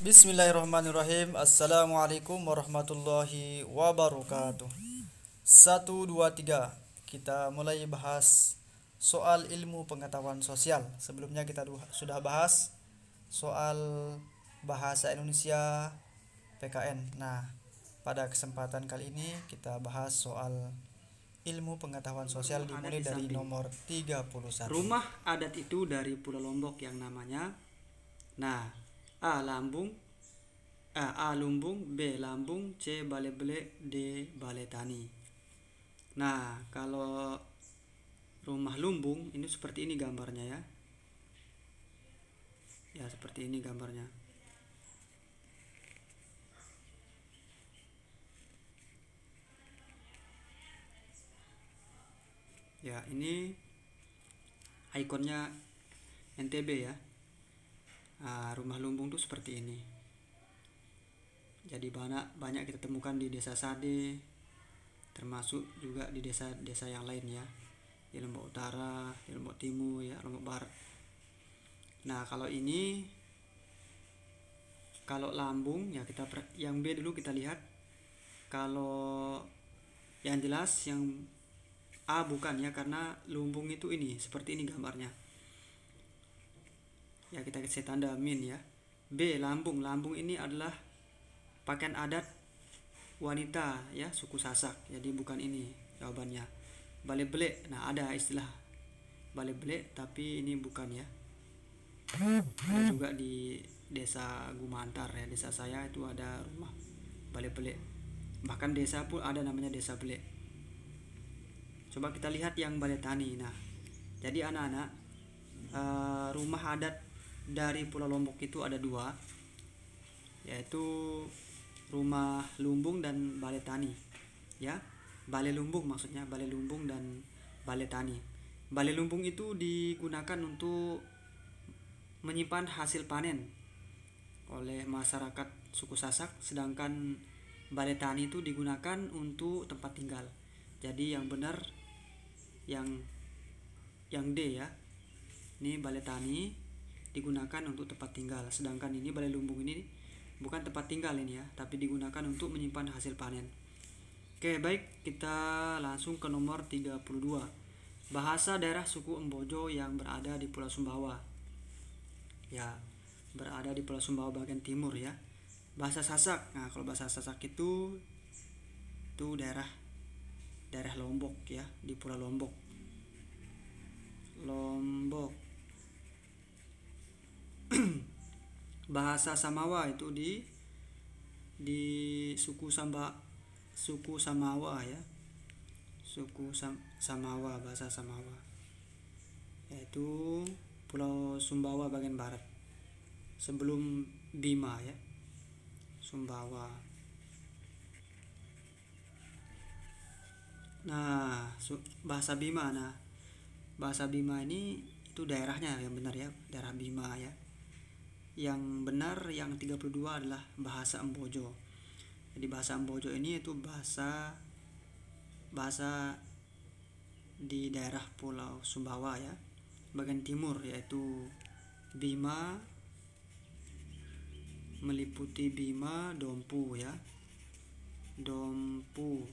Bismillahirrahmanirrahim. Assalamualaikum warahmatullahi wabarakatuh. Satu, dua, tiga. Kita mulai bahas soal ilmu pengetahuan sosial. Sebelumnya kita sudah bahas soal bahasa Indonesia PKN. Nah, pada kesempatan kali ini kita bahas soal ilmu pengetahuan sosial dimulai dari nomor 31. Rumah adat itu dari Pulau Lombok yang namanya. Nah, A. Lambung, A. Lumbung, B. Lambung, C. Bale Bele, D. Bale Tani. Nah, kalau rumah lumbung ini seperti ini gambarnya ya. Ya, seperti ini gambarnya. Ya, ini ikonnya NTB ya. Rumah lumbung tuh seperti ini. Jadi banyak kita temukan di Desa Sade, termasuk juga di desa-desa yang lain ya, di Lombok Utara, di Lombok Timur ya, Lombok Barat. Nah, kalau lambung ya yang B dulu kita lihat. Kalau yang jelas yang A bukan ya, karena lumbung itu ini seperti ini gambarnya. Ya, kita kasih tanda min ya. B. Lambung. Lambung ini adalah pakaian adat wanita ya, suku Sasak. Jadi bukan ini jawabannya. Bale Bele. Nah, ada istilah Bale Bele tapi ini bukan ya. Ada juga di desa Gumantar ya, desa saya itu ada rumah Bale Bele. Bahkan desa pun ada namanya Desa Bele. Coba kita lihat yang Bale Tani. Nah, jadi anak-anak, rumah adat dari Pulau Lombok itu ada dua, yaitu rumah lumbung dan bale tani ya. Bale lumbung maksudnya, bale lumbung dan bale tani. Bale lumbung itu digunakan untuk menyimpan hasil panen oleh masyarakat suku Sasak, sedangkan bale tani itu digunakan untuk tempat tinggal. Jadi yang benar yang D ya. Ini bale tani digunakan untuk tempat tinggal, sedangkan ini bale lumbung ini bukan tempat tinggal ini ya, tapi digunakan untuk menyimpan hasil panen. Oke, baik, kita langsung ke nomor 32. Bahasa daerah suku Embojo yang berada di Pulau Sumbawa. Ya, berada di Pulau Sumbawa bagian timur ya. Bahasa Sasak. Nah, kalau bahasa Sasak itu daerah Lombok ya, di Pulau Lombok. Bahasa Samawa itu di suku Samawa ya. Samawa, bahasa Samawa. Yaitu Pulau Sumbawa bagian barat. Sebelum Bima ya. Sumbawa. Nah, bahasa Bima. Nah, bahasa Bima ini itu daerahnya yang benar ya, daerah Bima ya. Yang benar yang 32 adalah bahasa Embojo. Jadi bahasa Embojo ini itu bahasa di daerah Pulau Sumbawa ya, bagian timur, yaitu Bima, meliputi Bima, Dompu ya. Dompu.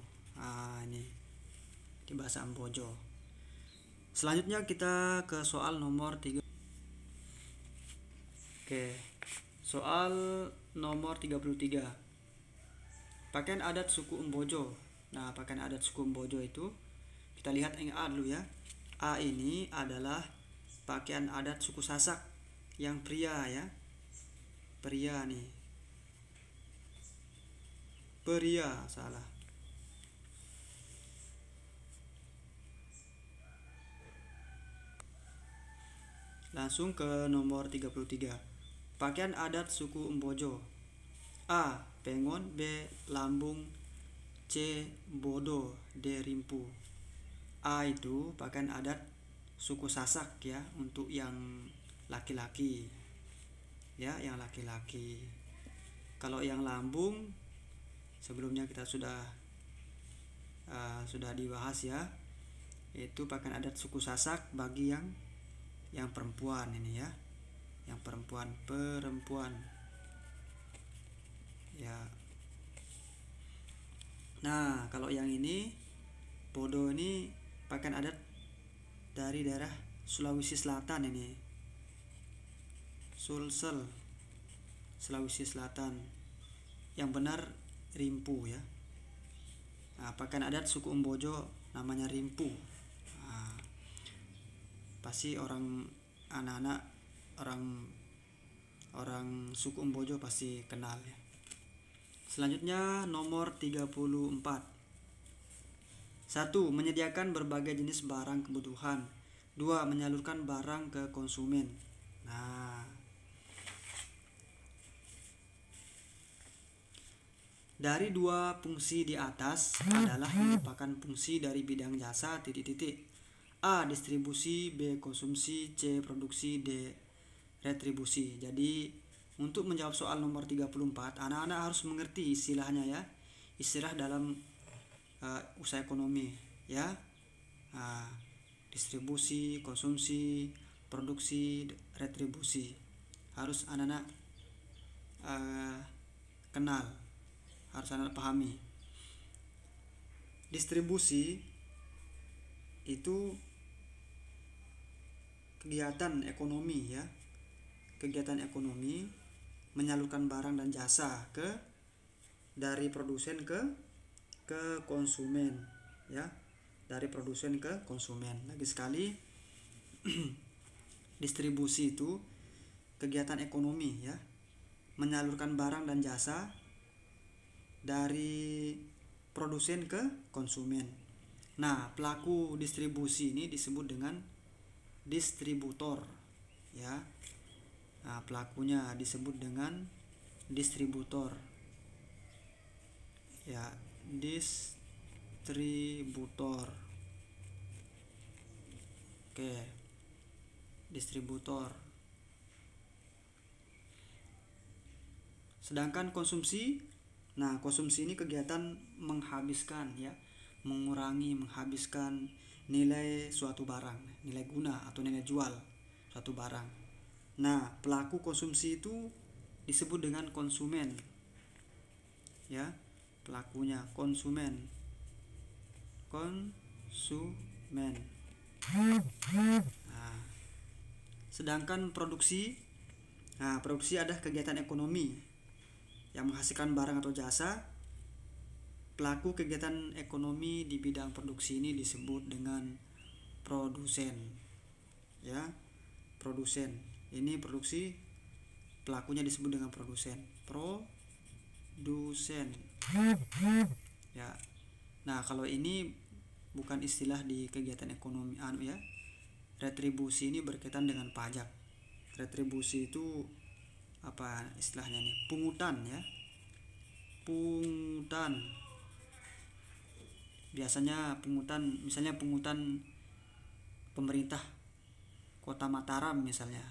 Ini di bahasa Embojo. Selanjutnya kita ke soal nomor 3. Oke. Soal nomor 33. Pakaian adat suku Embojo. Nah, pakaian adat suku Embojo itu kita lihat yang A dulu ya. A ini adalah pakaian adat suku Sasak yang pria ya. Pria nih. Pria, salah. Langsung ke nomor 33. Pakaian adat suku Embojo. A. Pengon, B. Lambung, C. Bodo, D. Rimpu. A itu pakaian adat suku Sasak ya, untuk yang laki-laki ya, yang laki-laki. Kalau yang lambung sebelumnya kita sudah dibahas ya, itu pakaian adat suku Sasak bagi yang perempuan ini ya, yang perempuan. Nah, kalau yang ini Bodo ini pakaian adat dari daerah Sulawesi Selatan ini. Sulsel, Sulawesi Selatan. Yang benar rimpu ya. Nah, pakaian adat suku Umbojo namanya rimpu. Nah, pasti anak-anak orang suku Umbojo pasti kenal ya. Selanjutnya nomor 34. 1. Menyediakan berbagai jenis barang kebutuhan. 2. Menyalurkan barang ke konsumen. Nah, dari dua fungsi di atas adalah merupakan fungsi dari bidang jasa titik-titik. A. Distribusi, B. Konsumsi, C. Produksi, D. Retribusi. Jadi untuk menjawab soal nomor 34, anak-anak harus mengerti istilahnya ya. Istilah dalam usaha ekonomi ya. Distribusi, konsumsi, produksi, retribusi. Harus anak-anak kenal, harus anak pahami. Distribusi itu kegiatan ekonomi ya. Kegiatan ekonomi menyalurkan barang dan jasa dari produsen ke konsumen ya. Dari produsen ke konsumen. Lagi sekali distribusi itu kegiatan ekonomi ya. Menyalurkan barang dan jasa dari produsen ke konsumen. Nah, pelaku distribusi ini disebut dengan distributor ya. Nah, pelakunya disebut dengan distributor ya, distributor. Oke, distributor. Sedangkan konsumsi, nah konsumsi ini kegiatan menghabiskan ya, menghabiskan nilai suatu barang, nilai guna atau nilai jual suatu barang. Nah, pelaku konsumsi itu disebut dengan konsumen ya, pelakunya konsumen. Nah, sedangkan produksi, nah produksi adalah kegiatan ekonomi yang menghasilkan barang atau jasa. Pelaku kegiatan ekonomi di bidang produksi ini disebut dengan produsen ya. Produsen ini produksi, pelakunya disebut dengan produsen ya. Nah, kalau ini bukan istilah di kegiatan ekonomi ya. Retribusi ini berkaitan dengan pajak. Retribusi itu apa istilahnya nih? Pungutan ya. Pungutan. Biasanya pungutan, misalnya pungutan pemerintah Kota Mataram misalnya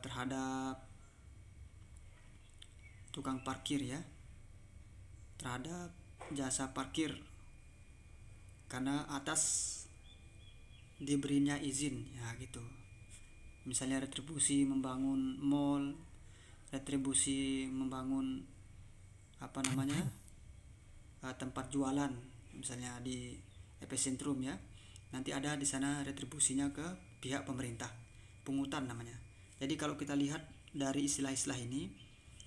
terhadap tukang parkir ya, terhadap jasa parkir karena atas diberinya izin ya gitu. Misalnya retribusi membangun mall, retribusi membangun tempat jualan misalnya di epicentrum ya. Nanti ada di sana retribusinya ke pihak pemerintah, pungutan namanya. Jadi kalau kita lihat dari istilah-istilah ini,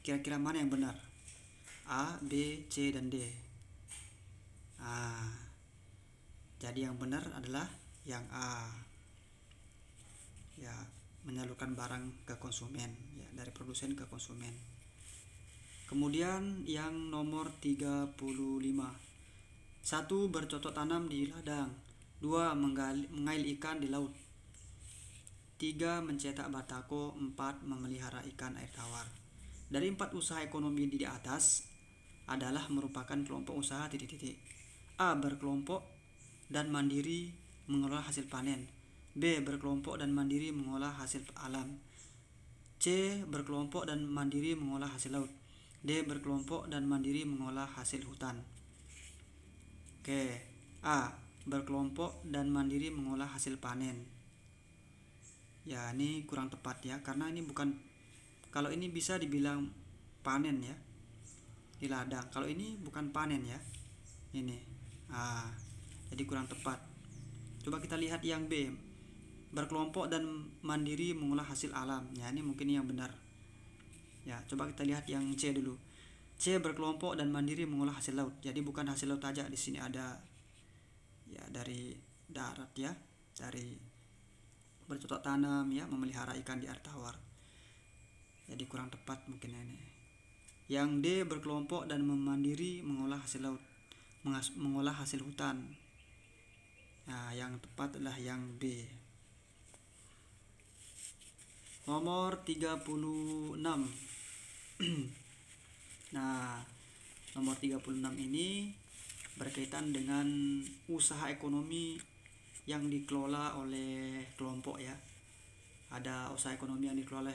kira-kira mana yang benar? A, B, C, dan D. Jadi yang benar adalah yang A. Ya, menyalurkan barang ke konsumen ya, dari produsen ke konsumen. Kemudian yang nomor 35. 1. Bercocok tanam di ladang. 2. Mengail ikan di laut. 3. Mencetak batako. 4. Memelihara ikan air tawar. Dari 4 usaha ekonomi di atas adalah merupakan kelompok usaha titik-titik. A. Berkelompok dan mandiri mengolah hasil panen. B. Berkelompok dan mandiri mengolah hasil alam. C. Berkelompok dan mandiri mengolah hasil laut. D. Berkelompok dan mandiri mengolah hasil hutan. Oke, A. Berkelompok dan mandiri mengolah hasil panen. Ya, ini kurang tepat ya, karena ini bukan, kalau ini bisa dibilang panen ya. di ladang. Kalau ini bukan panen ya, ini. Jadi kurang tepat. Coba kita lihat yang B, berkelompok dan mandiri mengolah hasil alam. Ya, ini mungkin yang benar. Ya, coba kita lihat yang C dulu. C, berkelompok dan mandiri mengolah hasil laut. Jadi bukan hasil laut aja, di sini ada ya dari darat ya, dari bercocok tanam ya, memelihara ikan di air tawar. Jadi kurang tepat mungkin ini. Yang D, berkelompok dan mandiri mengolah hasil laut, mengolah hasil hutan. Nah, yang tepat adalah yang B. Nomor 36. Nah, nomor 36 ini berkaitan dengan usaha ekonomi yang dikelola oleh kelompok ya. Ada usaha ekonomi yang dikelola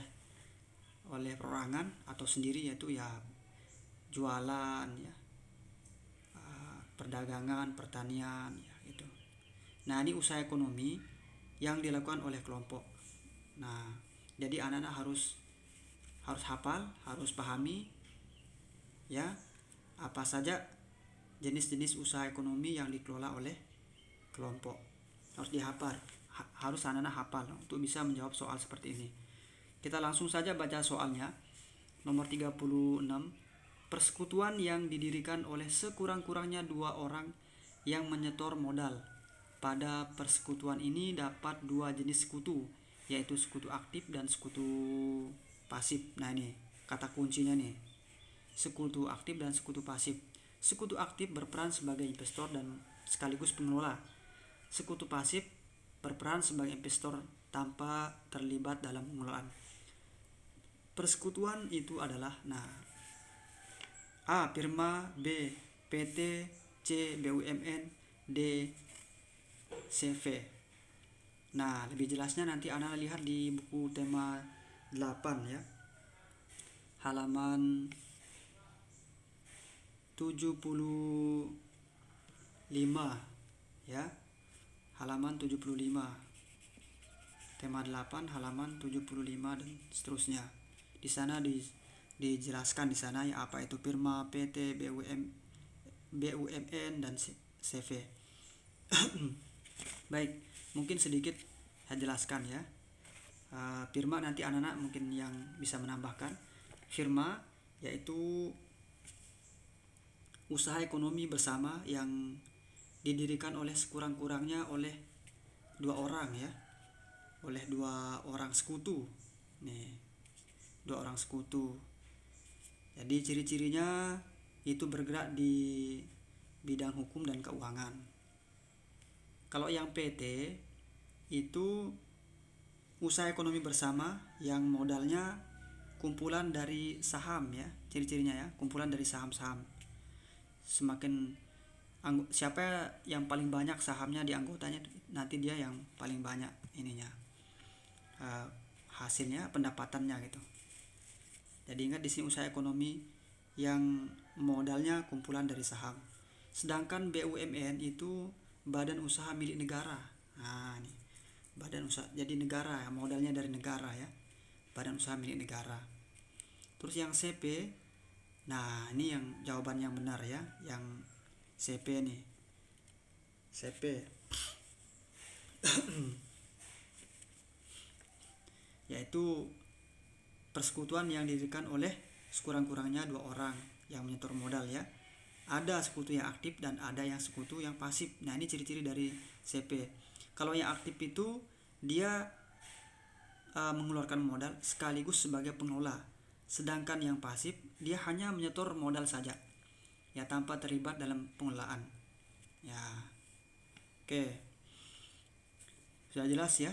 oleh perorangan atau sendiri, yaitu ya jualan ya, perdagangan, pertanian ya gitu. Nah, ini usaha ekonomi yang dilakukan oleh kelompok. Nah, jadi anak-anak harus hafal, harus pahami ya apa saja jenis-jenis usaha ekonomi yang dikelola oleh kelompok. Harus dihafal, harus anak-anak hafal untuk bisa menjawab soal seperti ini. Kita langsung saja baca soalnya. Nomor 36. Persekutuan yang didirikan oleh sekurang-kurangnya 2 orang yang menyetor modal. Pada persekutuan ini dapat 2 jenis sekutu, yaitu sekutu aktif dan sekutu pasif. Nah, ini kata kuncinya nih. Sekutu aktif dan sekutu pasif. Sekutu aktif berperan sebagai investor dan sekaligus pengelola. Sekutu pasif berperan sebagai investor tanpa terlibat dalam pengelolaan. Persekutuan itu adalah A, firma, B, PT, C, BUMN, D, CV. Nah, lebih jelasnya nanti Anda lihat di buku tema 8 ya, halaman 75 ya, halaman 75, tema 8 halaman 75 dan seterusnya. Di sana dijelaskan di sana ya apa itu firma, PT, BUMN dan CV. Baik, mungkin sedikit saya jelaskan ya. Firma nanti anak-anak mungkin yang bisa menambahkan. Firma yaitu usaha ekonomi bersama yang didirikan oleh sekurang-kurangnya oleh 2 orang ya, oleh 2 orang sekutu. Nih, 2 orang sekutu. Jadi ciri-cirinya itu bergerak di bidang hukum dan keuangan. Kalau yang PT itu usaha ekonomi bersama yang modalnya kumpulan dari saham ya, ciri-cirinya ya, kumpulan dari saham-saham. Semakin siapa yang paling banyak sahamnya di anggotanya, nanti dia yang paling banyak ininya, hasilnya, pendapatannya gitu. Jadi ingat di sini usaha ekonomi yang modalnya kumpulan dari saham. Sedangkan BUMN itu badan usaha milik negara. Nah, ini badan usaha jadi negara, modalnya dari negara ya, badan usaha milik negara. Terus yang CP, nah ini yang jawaban yang benar ya, yang CP nih, CP yaitu persekutuan yang didirikan oleh sekurang-kurangnya 2 orang yang menyetor modal ya. Ada sekutu yang aktif dan ada yang sekutu yang pasif. Nah, ini ciri-ciri dari CP. Kalau yang aktif itu dia mengeluarkan modal sekaligus sebagai pengelola. Sedangkan yang pasif dia hanya menyetor modal saja ya, tanpa terlibat dalam pengelolaan. Ya. Oke. Sudah jelas ya?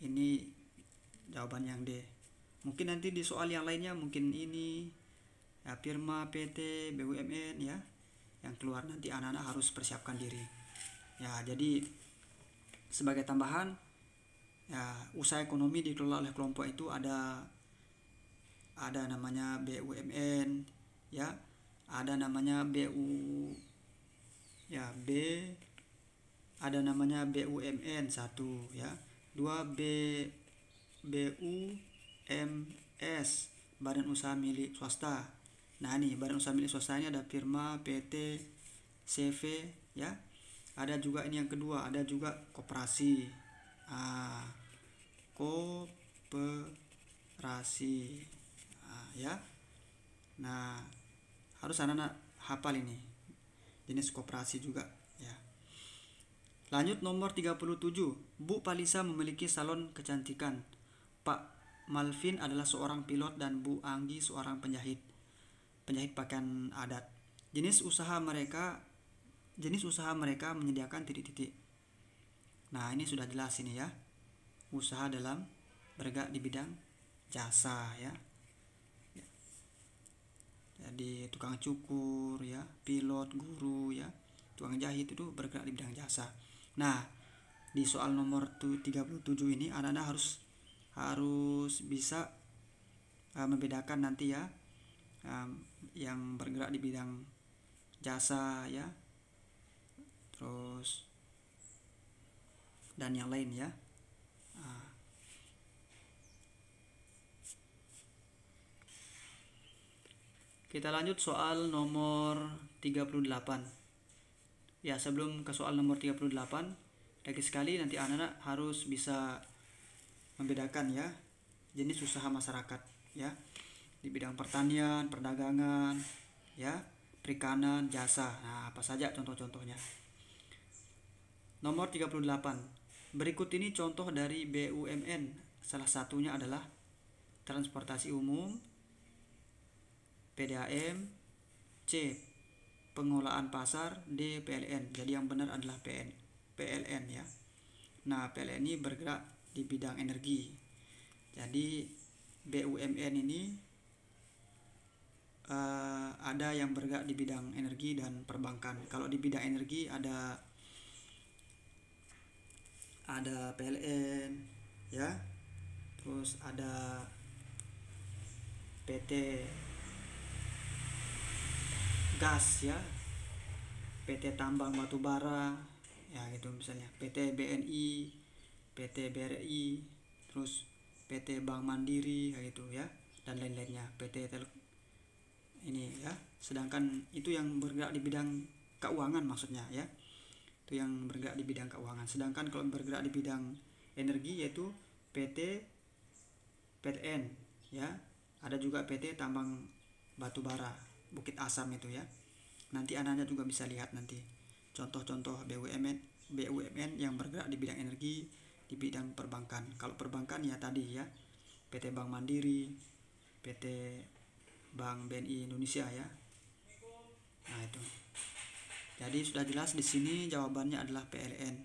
Ini jawaban yang D. Mungkin nanti di soal yang lainnya mungkin ini ya, firma, PT, BUMN ya, yang keluar nanti anak-anak harus persiapkan diri. Ya, jadi sebagai tambahan ya, usaha ekonomi dikelola oleh kelompok itu ada namanya BUMN ya, ada namanya ada namanya BUMN 1 ya, 2 BUMS, badan usaha milik swasta. Nah, ini badan usaha milik swasta ini ada firma, PT, CV ya. Ada juga ini yang kedua, ada juga koperasi. Koperasi. Ya. Nah, harus anak-anak hafal ini. Jenis koperasi juga ya. Lanjut nomor 37. Bu Palisa memiliki salon kecantikan. Pak Malvin adalah seorang pilot dan Bu Anggi seorang penjahit pakaian adat. Jenis usaha mereka menyediakan titik-titik. Nah, ini sudah jelas ini ya. Usaha dalam bergerak di bidang jasa ya. Jadi tukang cukur ya, pilot, guru ya, tukang jahit itu bergerak di bidang jasa. Nah, di soal nomor 37 ini anak-anak harus bisa membedakan nanti ya, yang bergerak di bidang jasa ya, terus dan yang lain ya. Kita lanjut soal nomor 38. Ya, sebelum ke soal nomor 38, lagi sekali nanti anak-anak harus bisa membedakan ya jenis usaha masyarakat ya, di bidang pertanian, perdagangan ya, perikanan, jasa. Nah, apa saja contoh-contohnya. Nomor 38. Berikut ini contoh dari BUMN. Salah satunya adalah transportasi umum, PDAM, C. pengolahan pasar, D. PLN. Jadi yang benar adalah PLN ya. Nah, PLN ini bergerak di bidang energi. Jadi BUMN ini ada yang bergerak di bidang energi dan perbankan. Kalau di bidang energi ada PLN ya, terus ada PT gas ya, PT tambang batu bara ya gitu, misalnya PT BNI, PT BRI, terus PT Bank Mandiri kayak gitu ya, dan lain-lainnya, PT ini ya. Sedangkan itu yang bergerak di bidang keuangan maksudnya ya, itu yang bergerak di bidang keuangan. Sedangkan kalau bergerak di bidang energi yaitu PT PLN ya, ada juga PT tambang batu bara Bukit Asam itu ya. Nanti anak-anak juga bisa lihat nanti contoh-contoh BUMN yang bergerak di bidang energi, di bidang perbankan. Kalau perbankan ya tadi ya, PT Bank Mandiri, PT Bank BNI Indonesia ya. Nah, itu. Jadi sudah jelas di sini jawabannya adalah PLN.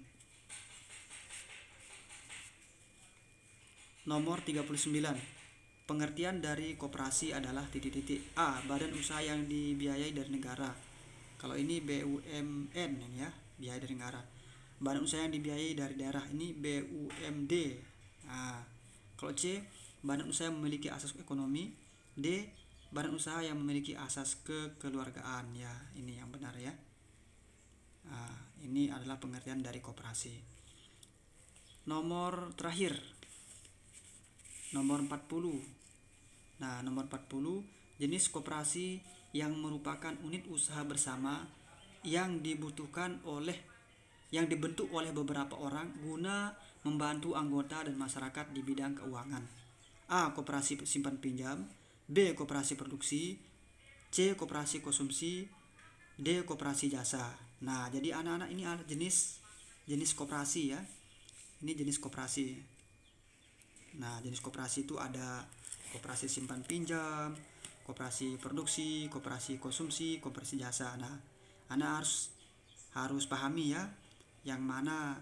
Nomor 39. Pengertian dari koperasi adalah titik-titik. A. Badan usaha yang dibiayai dari negara. Kalau ini BUMN ya, biaya dari negara. Badan usaha yang dibiayai dari daerah, ini BUMD. Nah, kalau C. Badan usaha yang memiliki asas ekonomi. D. Badan usaha yang memiliki asas kekeluargaan ya, ini yang benar ya. Nah, ini adalah pengertian dari koperasi. Nomor terakhir, nomor 40. Nah, nomor 40, jenis koperasi yang merupakan unit usaha bersama yang dibentuk oleh beberapa orang guna membantu anggota dan masyarakat di bidang keuangan. A. Koperasi simpan pinjam, B. Koperasi produksi, C. Koperasi konsumsi, D. Koperasi jasa. Nah, jadi anak-anak ini adalah jenis koperasi ya. Ini jenis koperasi. Nah, jenis koperasi itu ada koperasi simpan pinjam, koperasi produksi, koperasi konsumsi, koperasi jasa. Nah, Anda harus pahami ya, yang mana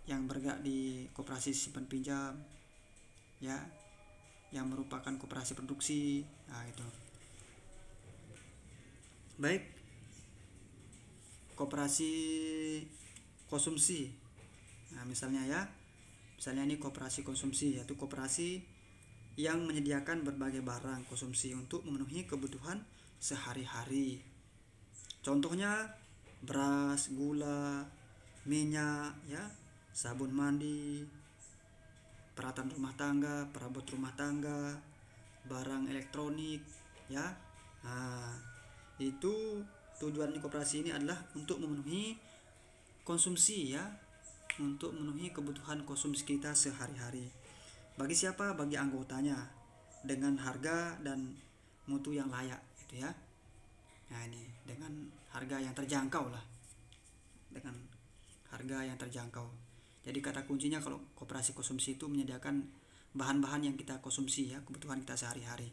yang bergerak di koperasi simpan pinjam ya, yang merupakan koperasi produksi. Nah, itu. Baik. Koperasi konsumsi. Nah, misalnya ini koperasi konsumsi, yaitu koperasi yang menyediakan berbagai barang konsumsi untuk memenuhi kebutuhan sehari-hari. Contohnya beras, gula, minyak ya, sabun mandi, peralatan rumah tangga, perabot rumah tangga, barang elektronik ya, Nah, itu tujuan koperasi ini adalah untuk memenuhi konsumsi ya, untuk memenuhi kebutuhan konsumsi kita sehari-hari. Bagi siapa? Bagi anggotanya, dengan harga dan mutu yang layak gitu ya. Nah, ini dengan harga yang terjangkau lah. Dengan harga yang terjangkau. Jadi kata kuncinya kalau koperasi konsumsi itu menyediakan bahan-bahan yang kita konsumsi ya, kebutuhan kita sehari-hari.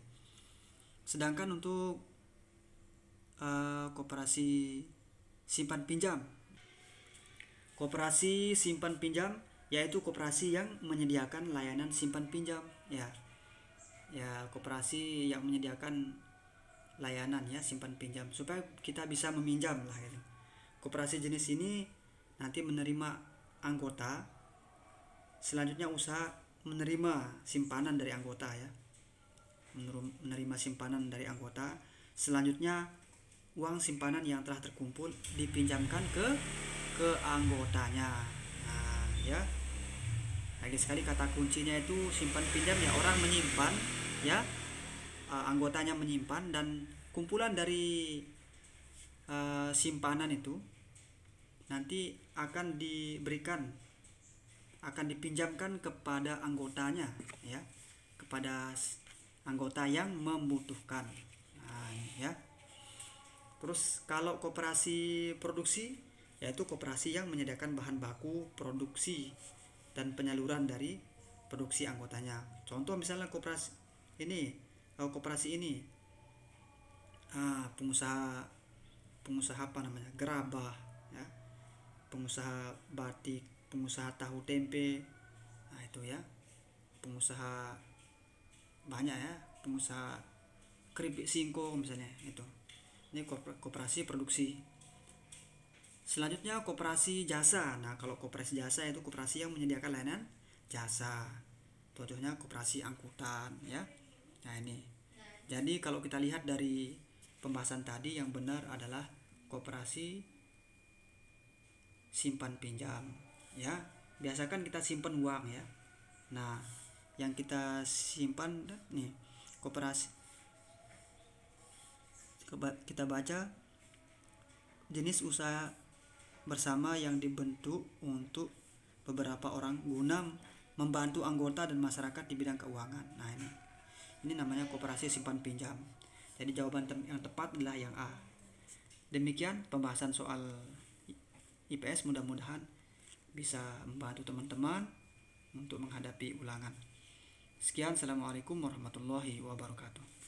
Sedangkan untuk koperasi simpan pinjam. Koperasi simpan pinjam yaitu koperasi yang menyediakan layanan simpan pinjam ya. Ya, koperasi yang menyediakan layanan ya simpan pinjam supaya kita bisa meminjam lah gitu. Koperasi jenis ini nanti menerima anggota, selanjutnya usaha menerima simpanan dari anggota ya. Menerima simpanan dari anggota, selanjutnya uang simpanan yang telah terkumpul dipinjamkan ke anggotanya. Nah, ya. Lagi sekali kata kuncinya itu simpan pinjam ya, orang menyimpan ya, anggotanya menyimpan dan kumpulan dari simpanan itu nanti akan dipinjamkan kepada anggotanya ya, kepada anggota yang membutuhkan. Nah, ya. Terus kalau koperasi produksi yaitu koperasi yang menyediakan bahan baku produksi dan penyaluran dari produksi anggotanya. Contoh misalnya koperasi ini pengusaha apa namanya, gerabah ya, pengusaha batik, pengusaha tahu tempe, nah itu ya, pengusaha banyak ya, pengusaha keripik singkong misalnya itu. Ini koperasi produksi. Selanjutnya koperasi jasa. Nah, kalau koperasi jasa itu koperasi yang menyediakan layanan jasa. Contohnya koperasi angkutan ya. Nah, ini. Jadi kalau kita lihat dari pembahasan tadi, yang benar adalah koperasi simpan pinjam ya. Biasakan kita simpan uang ya. Nah, yang kita simpan nih koperasi, kita baca jenis usaha bersama yang dibentuk untuk beberapa orang guna membantu anggota dan masyarakat di bidang keuangan. Nah, ini namanya koperasi simpan pinjam. Jadi jawaban yang tepat adalah yang A. Demikian pembahasan soal IPS, mudah-mudahan bisa membantu teman-teman untuk menghadapi ulangan. Sekian, assalamualaikum warahmatullahi wabarakatuh.